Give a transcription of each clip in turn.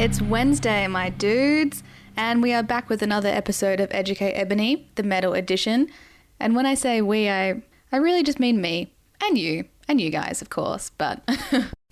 It's Wednesday, my dudes, and we are back with another episode of Educate Ebony, the metal edition. And when I say we, I really just mean me and you guys, of course. But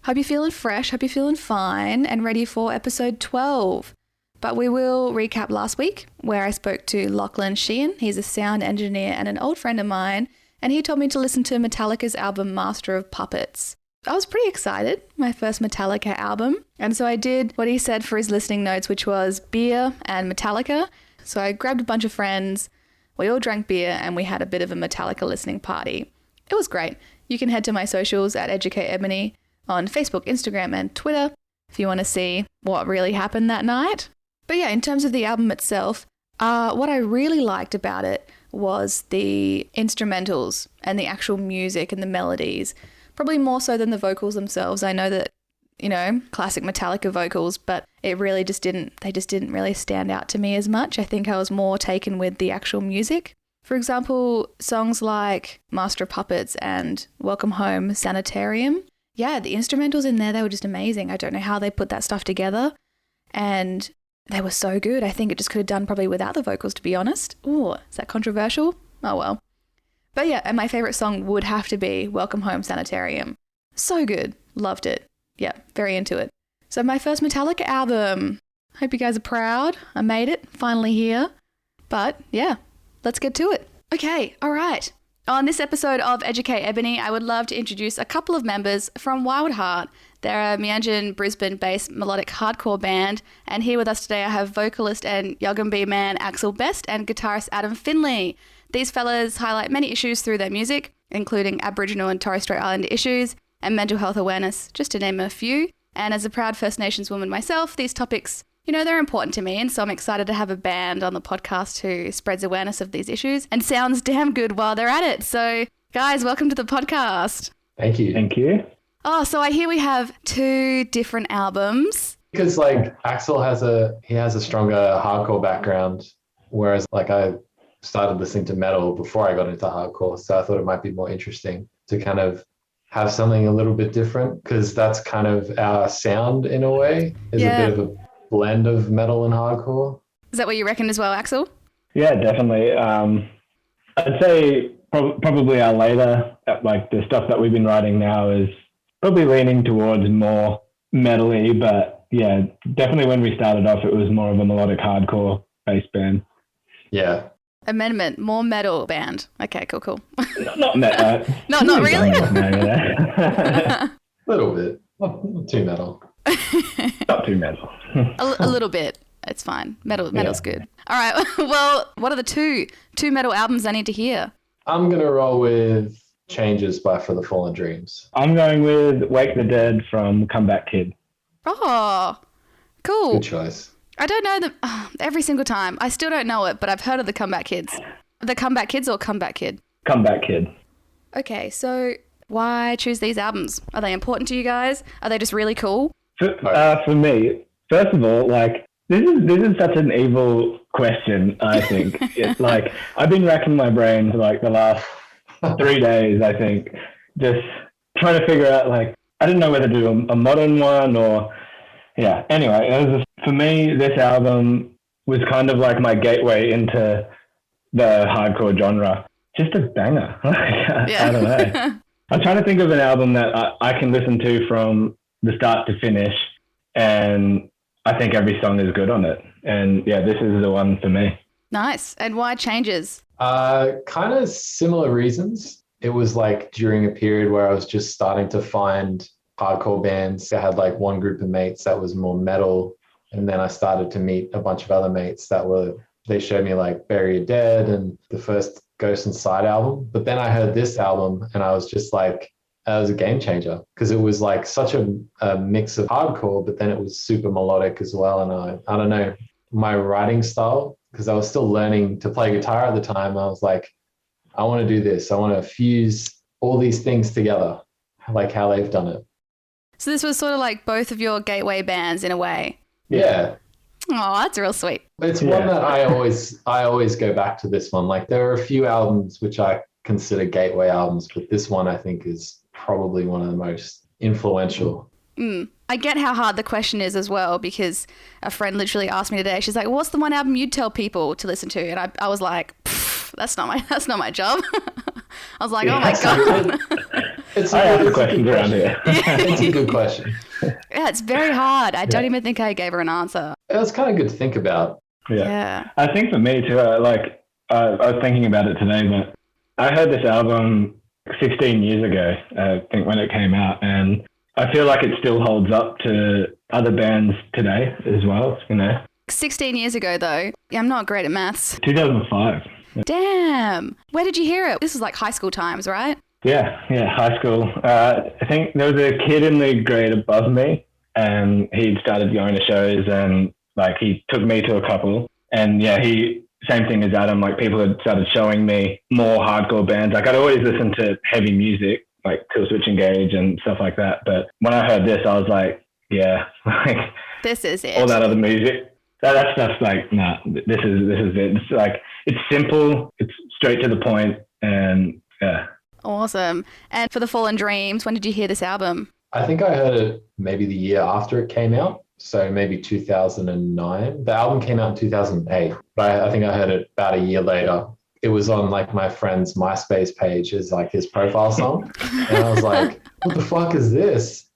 hope you're feeling fresh, hope you're feeling fine and ready for episode 12. But we will recap last week where I spoke to Lachlan Sheehan. He's a sound engineer and an old friend of mine, and he told me to listen to Metallica's album Master of Puppets. I was pretty excited, my first Metallica album, and so I did what he said for his listening notes, which was beer and Metallica. So I grabbed a bunch of friends, we all drank beer, and we had a bit of a Metallica listening party. It was great. You can head to my socials at Educate Ebony on Facebook, Instagram, and Twitter if you want to see what really happened that night. But yeah, in terms of the album itself, what I really liked about it was the instrumentals and the actual music and the melodies. Probably more so than the vocals themselves. I know that, classic Metallica vocals, but they just didn't really stand out to me as much. I think I was more taken with the actual music. For example, songs like Master of Puppets and Welcome Home Sanitarium. Yeah, the instrumentals in there, they were just amazing. I don't know how they put that stuff together. And they were so good. I think it just could have done probably without the vocals, to be honest. Ooh, is that controversial? Oh well. But yeah, and my favourite song would have to be Welcome Home Sanitarium. So good. Loved it. Yeah, very into it. So my first Metallica album. Hope you guys are proud. I made it. Finally here. But yeah, let's get to it. Okay, all right. On this episode of Educate Ebony, I would love to introduce a couple of members from Wildheart. They're a Meanjin, Brisbane-based melodic hardcore band. And here with us today, I have vocalist and Yugambeh man Axel Best and guitarist Adam Finlay. These fellas highlight many issues through their music, including Aboriginal and Torres Strait Islander issues and mental health awareness, just to name a few. And as a proud First Nations woman myself, these topics, they're important to me. And so I'm excited to have a band on the podcast who spreads awareness of these issues and sounds damn good while they're at it. So guys, welcome to the podcast. Thank you. Thank you. Oh, so I hear we have two different albums. Because Axel has a stronger hardcore background, whereas I started listening to metal before I got into hardcore. So I thought it might be more interesting to kind of have something a little bit different, because that's kind of our sound in a way, is a bit of a blend of metal and hardcore. Is that what you reckon as well, Axel? Yeah, definitely. I'd say probably our later, the stuff that we've been writing now is probably leaning towards more metal-y, but yeah, definitely when we started off, it was more of a melodic hardcore based band. Yeah. Amendment, more metal band. Okay, cool. Not metal. not really? A little bit. Not too metal. Not too metal. a little bit. It's fine. Metal's good. All right. Well, what are the two metal albums I need to hear? I'm going to roll with Changes by For the Fallen Dreams. I'm going with Wake the Dead from Comeback Kid. Oh, cool. Good choice. I don't know them every single time. I still don't know it, but I've heard of the Comeback Kids. The Comeback Kids or Comeback Kid? Comeback Kid. Okay, so why choose these albums? Are they important to you guys? Are they just really cool? For me, first of all, this is such an evil question, I think. It's I've been racking my brain for the last 3 days, I think, just trying to figure out, I didn't know whether to do a modern one or, yeah. Anyway, for me, this album was kind of my gateway into the hardcore genre. Just a banger. I don't know. I'm trying to think of an album that I can listen to from the start to finish, and I think every song is good on it. And yeah, this is the one for me. Nice. And why Changes? Kind of similar reasons. It was during a period where I was just starting to find hardcore bands. I had one group of mates that was more metal, and then I started to meet a bunch of other mates they showed me Bury Your Dead and the first Ghost Inside album. But then I heard this album and I was just it was a game changer, because it was such a mix of hardcore, but then it was super melodic as well. And I don't know, my writing style, because I was still learning to play guitar at the time, I was I want to do this. I want to fuse all these things together, how they've done it. So this was sort of both of your gateway bands in a way. Yeah. Oh, that's real sweet. It's one that I always go back to this one. There are a few albums which I consider gateway albums, but this one I think is probably one of the most influential. I get how hard the question is as well, because a friend literally asked me today, she's like, what's the one album you'd tell people to listen to? And I was like, that's not my job. I was like, oh my God. I ask the questions around here. It's a good question. Yeah, it's very hard. I don't even think I gave her an answer. It was kind of good to think about. Yeah. I think for me too, I was thinking about it today, but I heard this album 16 years ago, I think, when it came out, and I feel like it still holds up to other bands today as well, 16 years ago, though. I'm not great at maths. 2005. Damn. Where did you hear it? This was like high school times, right? Yeah, high school. I think there was a kid in the grade above me, and he'd started going to shows, and like he took me to a couple, and same thing as Adam, like people had started showing me more hardcore bands. Like I'd always listen to heavy music, like Killswitch Engage and stuff like that. But when I heard this, I was like, yeah, like this is it. All that other music, that stuff's like, nah, this is it. It's like, it's simple, it's straight to the point, and yeah. Awesome. And for the Fallen Dreams, when did you hear this album? I think I heard it maybe the year after it came out. So maybe 2009. The album came out in 2008, but I think I heard it about a year later. It was on like my friend's MySpace page as like his profile song. And I was like, what the fuck is this?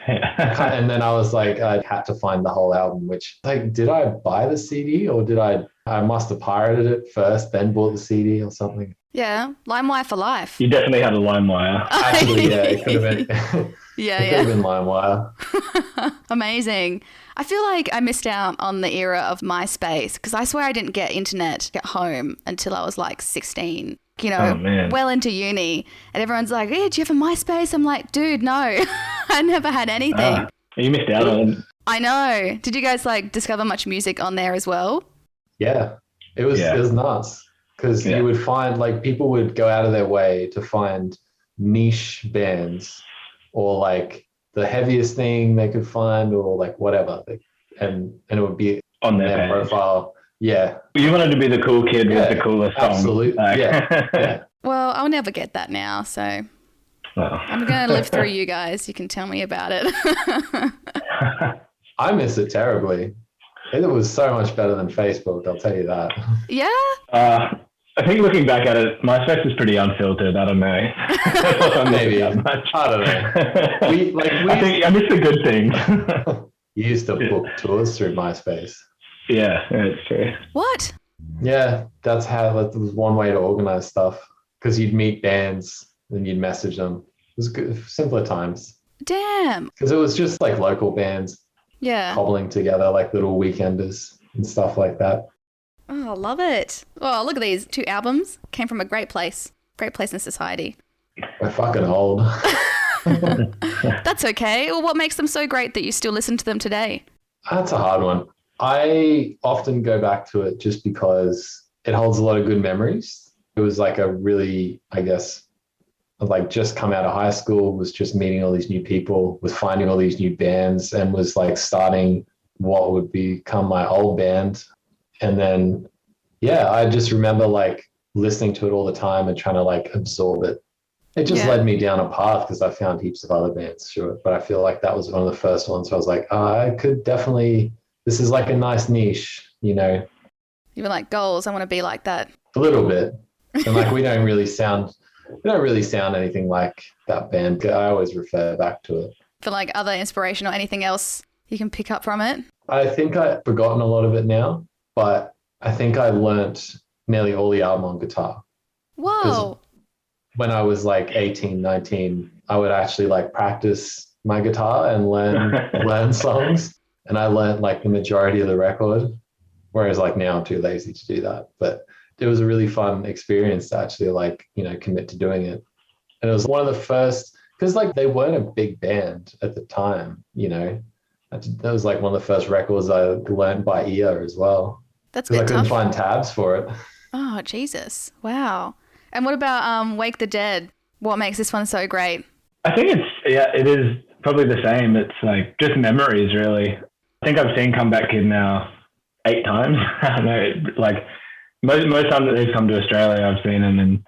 And then I was like, I had to find the whole album, which like, did I buy the CD or I must have pirated it first, then bought the CD or something. Yeah, LimeWire for life. You definitely had a LimeWire. Actually, yeah, it could have been. It could have been LimeWire. Amazing. I feel like I missed out on the era of MySpace because I swear I didn't get internet at home until I was like 16. Well into uni, and everyone's like, "Yeah, do you have a MySpace?" I'm like, "Dude, no, I never had anything." You missed out on it. I know. Did you guys like discover much music on there as well? Yeah, it was nuts. Because you would find, like, people would go out of their way to find niche bands or, like, the heaviest thing they could find or, like, whatever. And it would be on their profile. Yeah. You wanted to be the cool kid with the coolest song. Absolutely. Yeah. Well, I'll never get that now, so I'm going to live through you guys. You can tell me about it. I miss it terribly. It was so much better than Facebook, I'll tell you that. Yeah? I think looking back at it, MySpace was pretty unfiltered. I don't know. Maybe. I don't know. I think I miss the good things. You used to book tours through MySpace. Yeah, it's true. What? Yeah, that was one way to organize stuff. Because you'd meet bands, then you'd message them. It was good, simpler times. Damn. Because it was just like local bands. Yeah. Cobbling together like little weekenders and stuff like that. Oh, I love it. Oh, look at these 2 albums. Came from a great place in society. We're fucking old. That's okay. Well, what makes them so great that you still listen to them today? That's a hard one. I often go back to it just because it holds a lot of good memories. It was like a really, I guess, like just come out of high school, was just meeting all these new people, was finding all these new bands, and was like starting what would become my old band. And then, I just remember like listening to it all the time and trying to like absorb it. It just led me down a path because I found heaps of other bands, sure. But I feel like that was one of the first ones. So I was like, I could definitely, this is like a nice niche, You were like, goals, I want to be like that. A little bit. And like, we don't really sound anything like that band. I always refer back to it. For like other inspiration or anything else you can pick up from it? I think I've forgotten a lot of it now, but I think I learnt nearly all the album on guitar. Whoa. When I was like 18, 19, I would actually like practice my guitar and learn songs. And I learned like the majority of the record, whereas like now I'm too lazy to do that. But it was a really fun experience to actually like, commit to doing it. And it was one of the first, because like they weren't a big band at the time, That was like one of the first records I learned by ear as well. That's good. I couldn't find tabs for it. Oh, Jesus. Wow. And what about Wake the Dead? What makes this one so great? I think it is probably the same. It's like just memories, really. I think I've seen Comeback Kid now 8 times. I don't know, like most time that they've come to Australia, I've seen them. And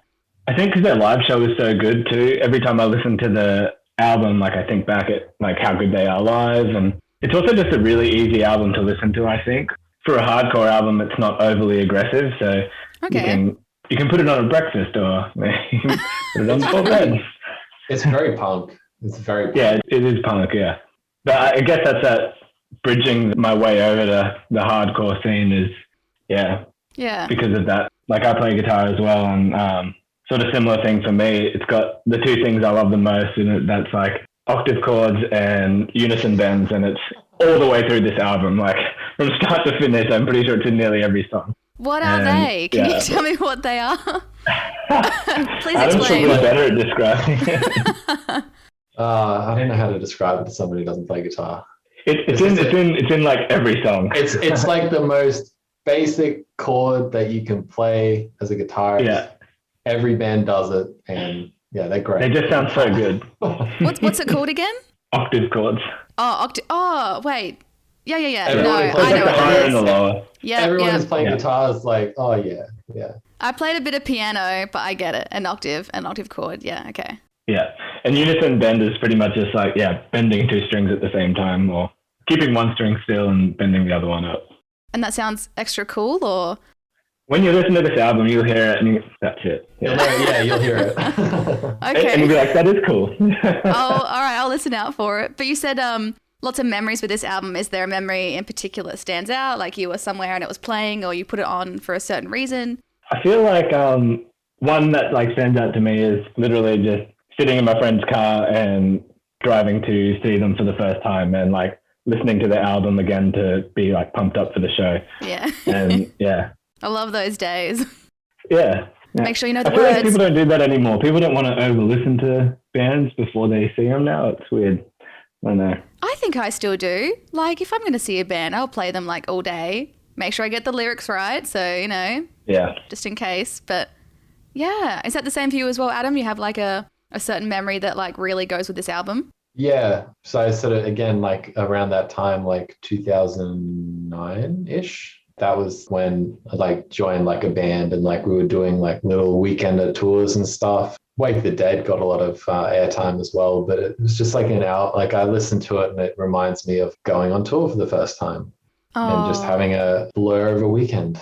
I think because their live show is so good too, every time I listen to the album, like I think back at like how good they are live, and it's also just a really easy album to listen to. I think for a hardcore album, it's not overly aggressive, so you can put it on a breakfast or put it on before bed. It's very punk. It's very punk. Yeah, it is punk. Yeah, but I guess that's that bridging my way over to the hardcore scene is because of that. Like I play guitar as well, and sort of similar thing for me. It's got the two things I love the most, and that's like octave chords and unison bends, and it's all the way through this album, like from start to finish. I'm pretty sure it's in nearly every song. What are they? Can you tell me what they are? Please Adam's explain. probably better at describing it. I don't know how to describe it to somebody who doesn't play guitar. It's in like every song. It's like the most basic chord that you can play as a guitarist. Yeah. Every band does it, and they're great. They just sound so good. What's it called again? Octave chords. Oh, wait. Yeah. Everyone I plays know the higher what it and the is. lower. Yeah, Everyone who's playing guitar is like, oh yeah. I played a bit of piano, but I get it. An octave chord. Yeah, okay. Yeah, and unison bend is pretty much just like bending two strings at the same time, or keeping one string still and bending the other one up. And that sounds extra cool, or? When you listen to this album, you'll hear it, and that's it. Yeah. You'll hear it. Okay. And you'll be like, that is cool. Oh, all right. I'll listen out for it. But you said lots of memories with this album. Is there a memory in particular that stands out? Like you were somewhere and it was playing, or you put it on for a certain reason? I feel like one that like stands out to me is literally just sitting in my friend's car and driving to see them for the first time, and like listening to the album again to be like pumped up for the show. Yeah. And I love those days. Yeah. Make sure you know the I feel words. like people don't do that anymore. People don't want to over listen to bands before they see them now. It's weird. I don't know. I think I still do. Like if I'm going to see a band, I'll play them like all day. Make sure I get the lyrics right. So, just in case. But yeah. Is that the same for you as well, Adam? You have like a certain memory that like really goes with this album? Yeah. So I sort of, again, like around that time, like 2009-ish. That was when I like joined like a band, and like we were doing like little weekender tours and stuff. Wake the Dead got a lot of airtime as well, but it was just like an hour. Like I listened to it and it reminds me of going on tour for the first time and just having a blur of a weekend.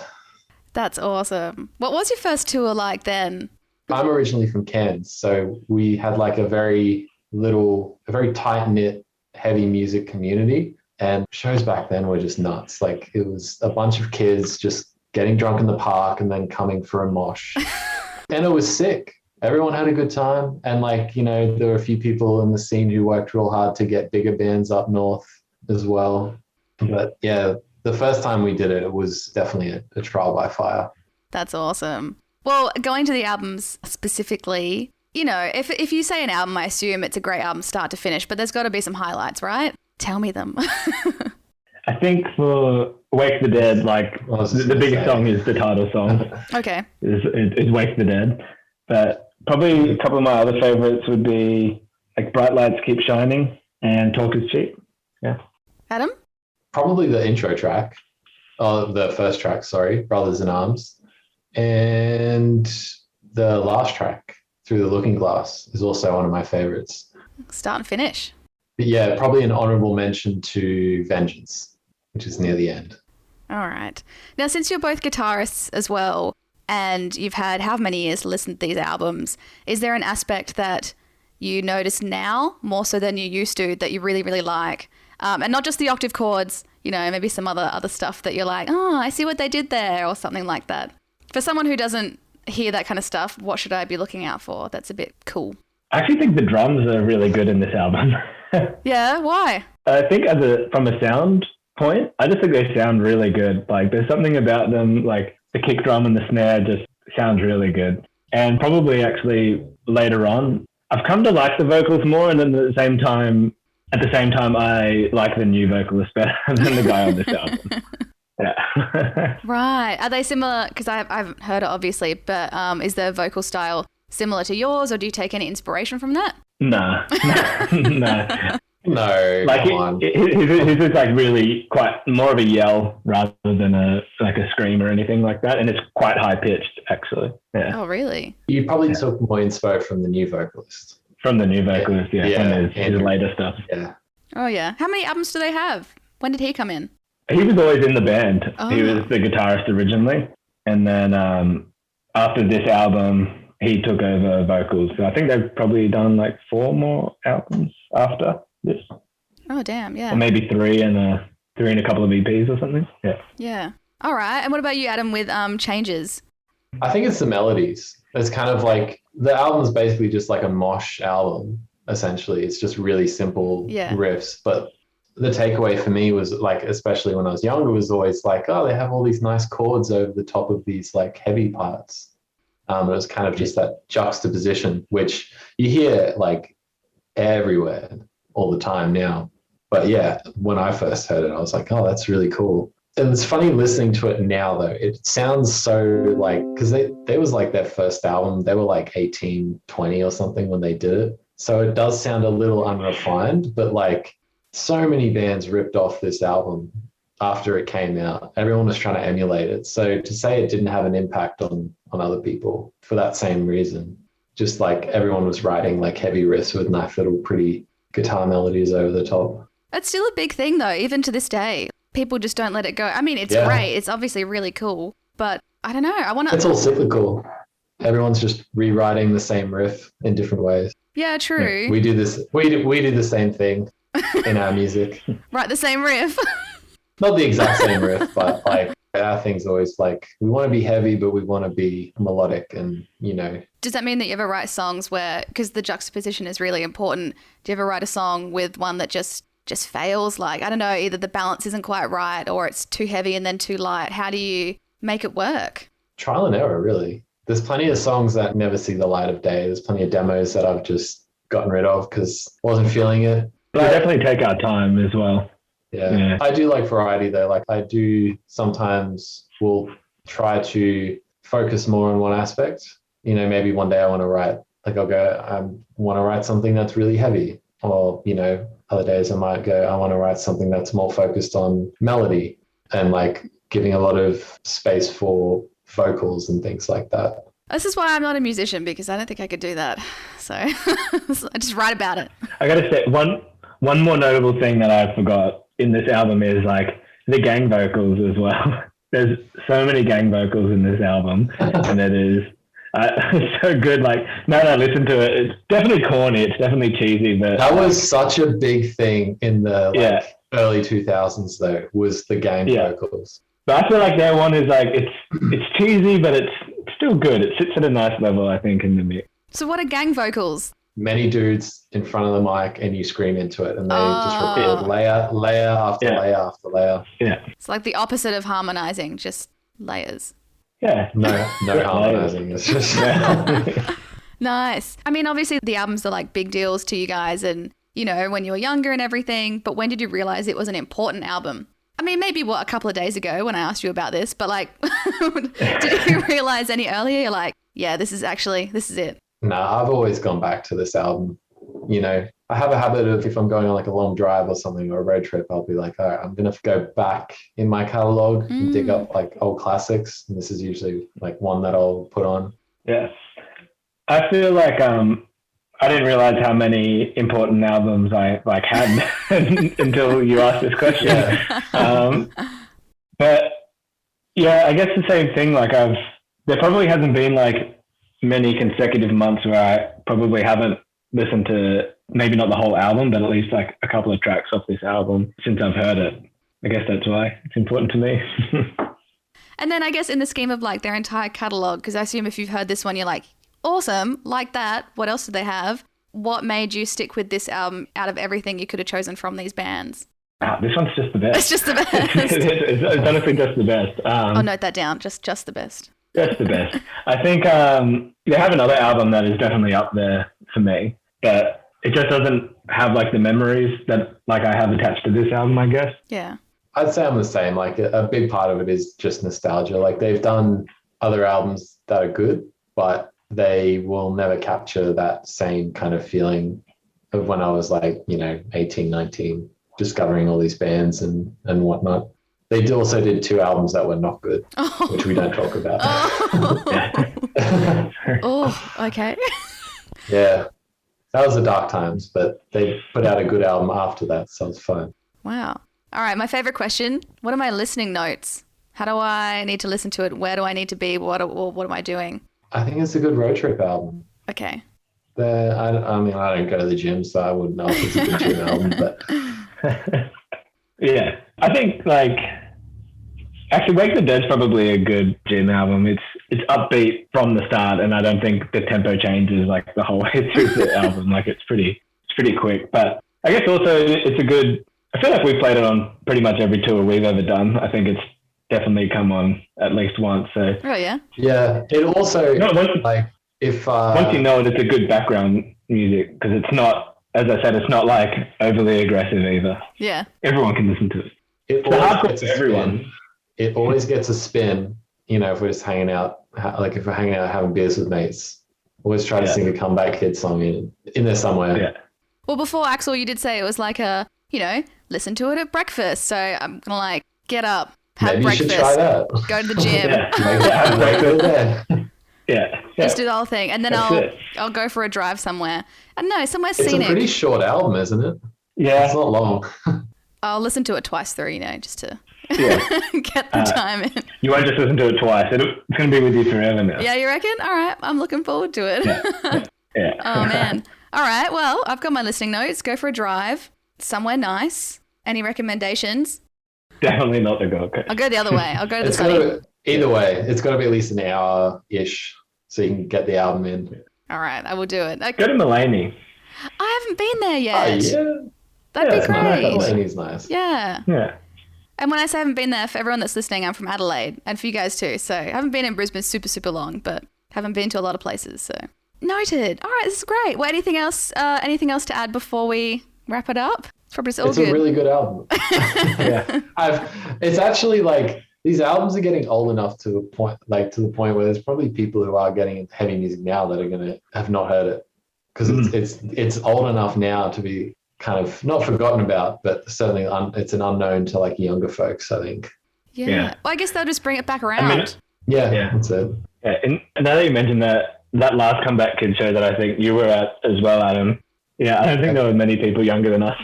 That's awesome. What was your first tour like then? I'm originally from Cairns, so we had like a very tight-knit, heavy music community. And shows back then were just nuts. Like it was a bunch of kids just getting drunk in the park and then coming for a mosh. And it was sick. Everyone had a good time. And like, there were a few people in the scene who worked real hard to get bigger bands up north as well. But yeah, the first time we did it, it was definitely a trial by fire. That's awesome. Well, going to the albums specifically, if you say an album, I assume it's a great album start to finish, but there's got to be some highlights, right? Tell me them. I think for Wake the Dead, like the biggest song is the title song. Okay. Is Wake the Dead. But probably a couple of my other favorites would be like Bright Lights Keep Shining and Talk is Cheap. Yeah. Adam? Probably the intro track. Oh, the first track, sorry. Brothers in Arms. And the last track, Through the Looking Glass, is also one of my favorites. Start and finish. But yeah, probably an honorable mention to Vengeance, which is near the end. All right. Now, since you're both guitarists as well, and you've had how many years to listen to these albums, is there an aspect that you notice now more so than you used to that you really, really like? And not just the octave chords, maybe some other stuff that you're like, oh, I see what they did there, or something like that. For someone who doesn't hear that kind of stuff, what should I be looking out for? That's a bit cool. I actually think the drums are really good in this album. Yeah, why? I think from a sound point, I just think they sound really good. Like there's something about them, like the kick drum and the snare just sounds really good. And probably actually later on, I've come to like the vocals more, and then at the same time, I like the new vocalist better than the guy on this album. Yeah. Right. Are they similar? Because I haven't heard it, obviously, but is their vocal style similar to yours, or do you take any inspiration from that? No. No, like come on. His is like really quite more of a yell rather than a scream or anything like that, and it's quite high pitched actually. Yeah. Oh, really? You probably took more inspo from the new vocalist. From the new vocalist, from his later stuff. Yeah. Oh, yeah. How many albums do they have? When did he come in? He was always in the band. Oh. He was the guitarist originally. And then after this album, he took over vocals. So I think they've probably done like 4 more albums after this. Oh, damn, yeah. Or maybe 3 and a couple of EPs or something. Yeah. Yeah. All right. And what about you, Adam, with Changes? I think it's the melodies. It's kind of like the album's basically just like a mosh album, essentially. It's just really simple riffs. But the takeaway for me was like, especially when I was younger, was always like, oh, they have all these nice chords over the top of these like heavy parts. It was kind of just that juxtaposition, which you hear like everywhere all the time now. But yeah, when I first heard it, I was like, oh, that's really cool. And it's funny listening to it now, though. It sounds so like, because they was like their first album. They were like 18, 20 or something when they did it. So it does sound a little unrefined, but like so many bands ripped off this album after it came out. Everyone was trying to emulate it. So to say it didn't have an impact on other people for that same reason, just like everyone was writing like heavy riffs with nice little pretty guitar melodies over the top. It's still a big thing, though, even to this day. People just don't let it go. I mean, it's great. It's obviously really cool, but I don't know. I want to. It's all cyclical. Everyone's just rewriting the same riff in different ways. Yeah, true. Yeah, we do this. We do the same thing in our music. Write the same riff. Not the exact same riff, but like our thing's always like we want to be heavy, but we want to be melodic, and you know. Does that mean that you ever write songs where, because the juxtaposition is really important? Do you ever write a song with one that just fails? Like, I don't know, either the balance isn't quite right or it's too heavy and then too light. How do you make it work? Trial and error, really. There's plenty of songs that never see the light of day. There's plenty of demos that I've just gotten rid of because I wasn't feeling it. But we definitely take our time as well. Yeah. I do like variety though. Like I do sometimes will try to focus more on one aspect. You know, maybe one day I want to write, like I want to write something that's really heavy, or, you know, other days I might go, I want to write something that's more focused on melody and like giving a lot of space for vocals and things like that. This is why I'm not a musician, because I don't think I could do that. So I just write about it. I got to say, one more notable thing that I forgot in this album is like the gang vocals as well. There's so many gang vocals in this album, and it is it's so good. Like, now that I listen to it, it's definitely corny, it's definitely cheesy, but that was such a big thing in the early 2000s though, was the gang vocals. But I feel like their one is like it's cheesy, but it's still good. It sits at a nice level, I think, in the mix. So what are gang vocals? Many dudes in front of the mic and you scream into it, and they just record layer after layer after layer. Yeah. It's like the opposite of harmonizing, just layers. Yeah. No harmonizing. It's just Nice. I mean, obviously the albums are like big deals to you guys, and you know, when you were younger and everything, but when did you realize it was an important album? I mean, maybe a couple of days ago when I asked you about this, but like, did you realize any earlier? You're like, yeah, this is it. No, I've always gone back to this album. You know, I have a habit of, if I'm going on like a long drive or something or a road trip, I'll be like, all right, I'm going to go back in my catalog and dig up like old classics. And this is usually like one that I'll put on. Yeah. I feel like I didn't realize how many important albums I like had until you asked this question. Yeah. But yeah, I guess the same thing. Like there probably hasn't been like many consecutive months where I probably haven't listened to maybe not the whole album, but at least like a couple of tracks off this album since I've heard it. I guess that's why it's important to me. And then I guess in the scheme of like their entire catalog, because I assume if you've heard this one, you're like, awesome, like that. What else did they have? What made you stick with this album out of everything you could have chosen from these bands? This one's just the best. It's just the best. it's honestly just the best. I'll note that down. Just the best. Just the best. I think they have another album that is definitely up there for me, but it just doesn't have like the memories that like I have attached to this album, I guess. Yeah. I'd say I'm the same. Like a big part of it is just nostalgia. Like they've done other albums that are good, but they will never capture that same kind of feeling of when I was like, 18, 19, discovering all these bands and whatnot. They also did 2 albums that were not good, which we don't talk about. Oh, okay. Yeah. That was the dark times, but they put out a good album after that, so it's fine. Wow. All right, my favorite question. What are my listening notes? How do I need to listen to it? Where do I need to be? What am I doing? I think it's a good road trip album. Okay. I don't go to the gym, so I wouldn't know if it's a good gym album, but... Yeah. I think, actually, Wake the Dead's probably a good gym album. It's upbeat from the start, and I don't think the tempo changes, the whole way through the album. It's pretty quick. But I guess also it's a good... I feel like we've played it on pretty much every tour we've ever done. I think it's definitely come on at least once. So oh yeah. Yeah. It also once you know it, it's a good background music because it's not, as I said, it's not overly aggressive either. Yeah. Everyone can listen to it. It's hardcore for everyone. It always gets a spin. If we're just hanging out, if we're hanging out having beers with mates, always try to sing a Comeback Kid song in there somewhere. Yeah. Well, before Axel, you did say it was listen to it at breakfast. So I'm gonna get up, have Maybe breakfast, you should try that. go to the gym. Have breakfast there. Yeah. Just do the whole thing, and then I'll go for a drive somewhere. I don't know, somewhere It's scenic. a pretty short album, isn't it? Yeah. It's not long. I'll listen to it twice through, just to get the time in. You won't just listen to it twice. It's going to be with you forever now. Yeah, you reckon? All right, I'm looking forward to it. Yeah. Oh, man. All right, well, I've got my listening notes. Go for a drive somewhere nice. Any recommendations? Definitely not the Gold Coast. I'll go the other way. I'll go to the sunny. Either way, it's got to be at least an hour-ish so you can get the album in. All right, I will do it. Okay. Go to Mulaney. I haven't been there yet. Oh, yeah. That'd be great. Mulaney's nice. Yeah. Yeah. And when I say I haven't been there, for everyone that's listening, I'm from Adelaide, and for you guys too. So I haven't been in Brisbane super, super long, but haven't been to a lot of places. So noted. All right, this is great. Well, anything else to add before we wrap it up? It's probably all good. It's a really good album. Yeah. It's actually these albums are getting old enough to the point where there's probably people who are getting into heavy music now that are going to have not heard it because it's old enough now to be kind of not forgotten about, but certainly it's an unknown to younger folks, I think. Yeah. Well, I guess they'll just bring it back around. Yeah, that's it. Yeah. And now that you mentioned that last Comeback Kid show that I think you were at as well, Adam. Yeah, I don't think there were many people younger than us.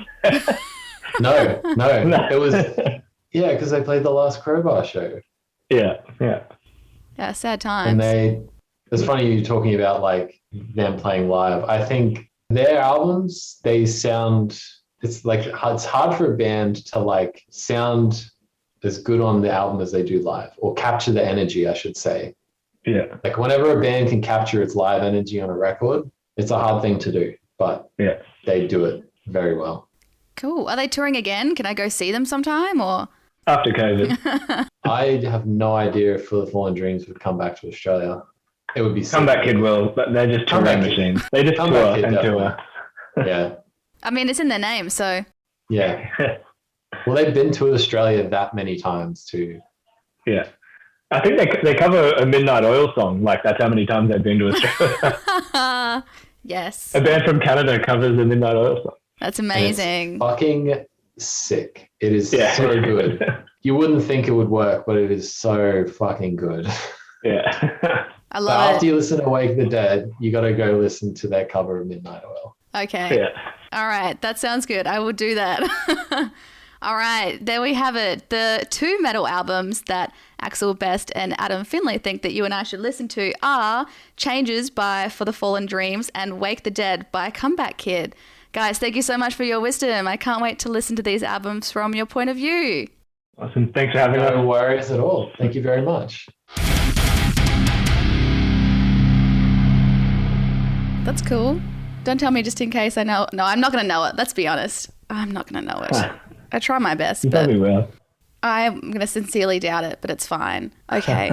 No. It was, because they played the last Crowbar show. Yeah. Yeah, sad times. And it's funny you talking about them playing live. I think their albums, they sound, it's hard for a band to sound as good on the album as they do live, or capture the energy, I should say. Yeah. Whenever a band can capture its live energy on a record, it's a hard thing to do, but they do it very well. Cool. Are they touring again? Can I go see them sometime or? After COVID. I have no idea if For the Fallen Dreams would come back to Australia. It would be Comeback Kid will, but they're just touring machines. They just tour and tour. Yeah. I mean, it's in their name, so. Yeah. Well, they've been to Australia that many times too. Yeah. I think they cover a Midnight Oil song. That's how many times they've been to Australia. Yes. A band from Canada covers the Midnight Oil song. That's amazing. It's fucking sick. It is so good. You wouldn't think it would work, but it is so fucking good. Yeah. I love it. After you listen to Wake the Dead, you got to go listen to their cover of Midnight Oil. Okay. Yeah. All right. That sounds good. I will do that. All right. There we have it. The two metal albums that Axel Best and Adam Finlay think that you and I should listen to are Changes by For the Fallen Dreams and Wake the Dead by Comeback Kid. Guys, thank you so much for your wisdom. I can't wait to listen to these albums from your point of view. Awesome. Thanks for having us. No worries at all. Thank you very much. That's cool. Don't tell me just in case I know. No, I'm not going to know it. Let's be honest. I'm not going to know it. I try my best, You but probably will. I'm going to sincerely doubt it, but it's fine. Okay.